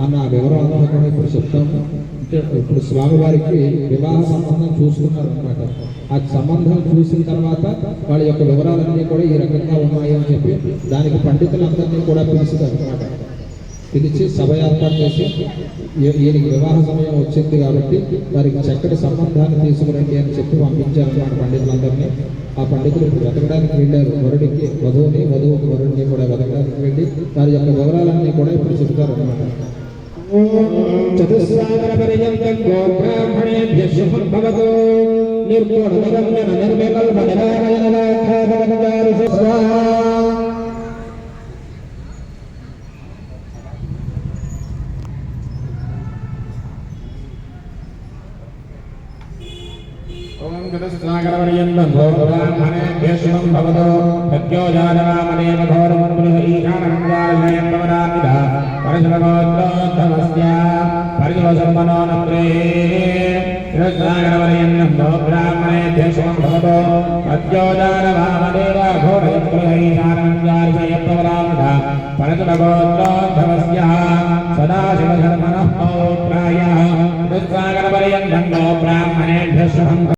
అన్న వివరాలు కూడా ఇప్పుడు చెప్తాము. అంటే ఇప్పుడు స్వామివారికి వివాహ సంబంధం చూసుకున్నారు అనమాట. ఆ సంబంధం చూసిన తర్వాత వాళ్ళ యొక్క వివరాలన్నీ కూడా ఈ రకంగా ఉన్నాయి అని చెప్పి దానికి పండితులందరినీ కూడా పిలుస్తారు అనమాట. పిలిచి సభ ఏర్పాటు చేసి ఈయనకి వివాహ సమయం వచ్చింది కాబట్టి వారికి చక్కటి సంబంధాన్ని తీసుకురండి అని చెప్పి పంపించారన్నమాట పండితులందరినీ. ఆ పండితులు వెతకడానికి వెళ్ళారు. వరుడికి వధువుని, వధువుకి వరుడిని కూడా వెతకడానికి వెళ్ళి వారి యొక్క వివరాలన్నీ కూడా ఇప్పుడు చెబుతారు అన్నమాట. ओम गतस्नागरवर्यन्तं ब्राह्मणेभ्यः शुभं भवतु सत्यो जानवामदेव घोरं पुरुष ईशानङ्गालयं भवनामिदा परशुभगोत्रोद्धमस्य परिजोषम्मनो नप्रे गतस्नागरवर्यन्तं ब्राह्मणेभ्यः शुभं भवतु सत्यो जानवामदेव घोरं पुरुष ईशानङ्गालयं भवनामिदा परशुभगोत्रोद्धमस्य सदाशिवशर्मणः पौत्राय गतस्नागरवर्यन्तं ब्राह्मणेभ्यः शुभं